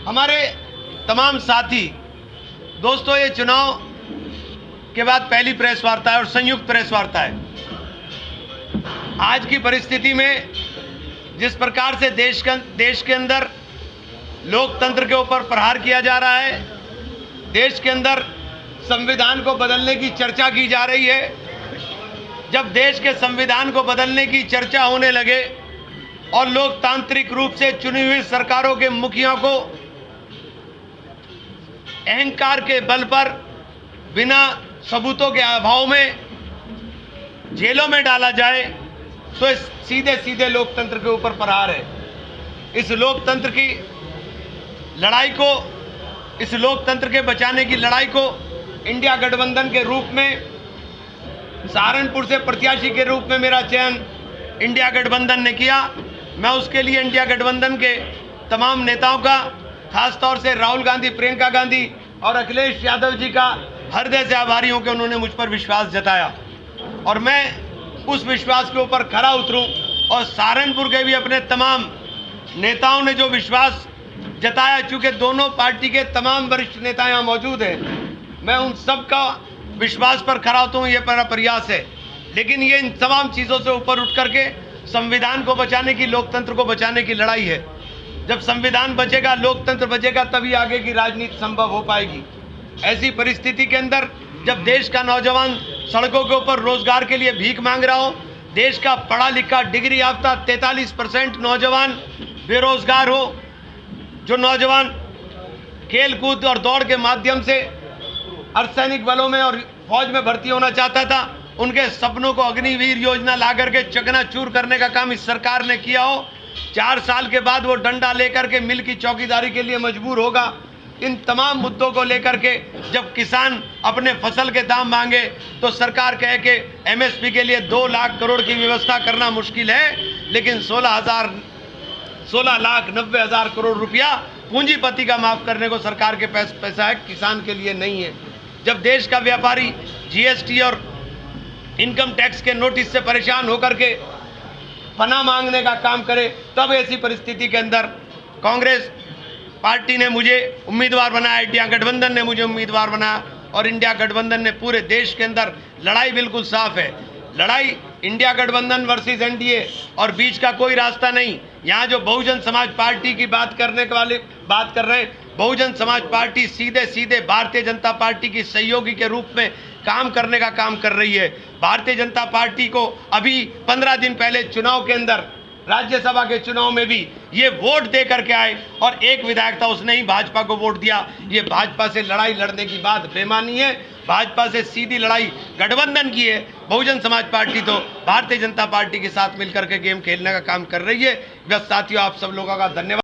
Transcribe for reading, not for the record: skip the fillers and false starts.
हमारे तमाम साथी दोस्तों, ये चुनाव के बाद पहली प्रेस वार्ता है और संयुक्त प्रेस वार्ता है। आज की परिस्थिति में जिस प्रकार से देश के अंदर लोकतंत्र के ऊपर प्रहार किया जा रहा है, देश के अंदर संविधान को बदलने की चर्चा की जा रही है, जब देश के संविधान को बदलने की चर्चा होने लगे और लोकतांत्रिक रूप से चुनी हुई सरकारों के मुखियों को अहंकार के बल पर बिना सबूतों के अभाव में जेलों में डाला जाए, तो इस सीधे सीधे लोकतंत्र के ऊपर प्रहार है। इस लोकतंत्र की लड़ाई को, इस लोकतंत्र के बचाने की लड़ाई को इंडिया गठबंधन के रूप में, सहारनपुर से प्रत्याशी के रूप में मेरा चयन इंडिया गठबंधन ने किया। मैं उसके लिए इंडिया गठबंधन के तमाम नेताओं का, खासतौर से राहुल गांधी, प्रियंका गांधी और अखिलेश यादव जी का हृदय से आभारी हूं कि उन्होंने मुझ पर विश्वास जताया और मैं उस विश्वास के ऊपर खरा उतरूं। और सहारनपुर के भी अपने तमाम नेताओं ने जो विश्वास जताया, चूँकि दोनों पार्टी के तमाम वरिष्ठ नेता यहाँ मौजूद हैं, मैं उन सब का विश्वास पर खरा उतरूं, ये मेरा प्रयास है। लेकिन ये इन तमाम चीज़ों से ऊपर उठ करके संविधान को बचाने की, लोकतंत्र को बचाने की लड़ाई है। जब संविधान बचेगा, लोकतंत्र बचेगा, तभी आगे की राजनीति संभव हो पाएगी। ऐसी परिस्थिति के अंदर जब देश का नौजवान सड़कों के ऊपर रोजगार के लिए भीख मांग रहा हो, देश का पढ़ा लिखा डिग्री याफ्ता 43% नौजवान बेरोजगार हो, जो नौजवान खेल कूद और दौड़ के माध्यम से अर्धसैनिक बलों में और फौज में भर्ती होना चाहता था, उनके सपनों को अग्निवीर योजना ला करके चकनाचूर करने का काम इस सरकार ने किया हो। 4 साल के बाद वो डंडा लेकर के मिल की चौकीदारी के लिए मजबूर होगा। इन तमाम मुद्दों को लेकर के जब किसान अपने फसल के दाम मांगे, तो सरकार कहे कि एमएसपी के लिए 2 लाख करोड़ की व्यवस्था करना मुश्किल है, लेकिन 16,90,000 करोड़ रुपया पूंजीपति का माफ करने को सरकार के पैसा है, किसान के लिए नहीं है। जब देश का व्यापारी जीएसटी और इनकम टैक्स के नोटिस से परेशान होकर के पनाह मांगने का काम करे, तब ऐसी परिस्थिति के अंदर कांग्रेस पार्टी ने मुझे उम्मीदवार बनाया, इंडिया गठबंधन ने मुझे उम्मीदवार बनाया और इंडिया गठबंधन ने पूरे देश के अंदर लड़ाई बिल्कुल साफ है। लड़ाई इंडिया गठबंधन वर्सेस एनडीए और बीच का कोई रास्ता नहीं। यहाँ जो बहुजन समाज पार्टी की बात कर रहे हैं, बहुजन समाज पार्टी सीधे सीधे भारतीय जनता पार्टी की सहयोगी के रूप में काम करने का काम कर रही है। भारतीय जनता पार्टी को अभी 15 दिन पहले चुनाव के अंदर, राज्यसभा के चुनाव में भी ये वोट दे करके आए और एक विधायक था, उसने ही भाजपा को वोट दिया। ये भाजपा से लड़ाई लड़ने की बात बेमानी है। भाजपा से सीधी लड़ाई गठबंधन की है। बहुजन समाज पार्टी तो भारतीय जनता पार्टी के साथ मिलकर के गेम खेलने का काम कर रही है। बस साथियों, आप सब लोगों का धन्यवाद।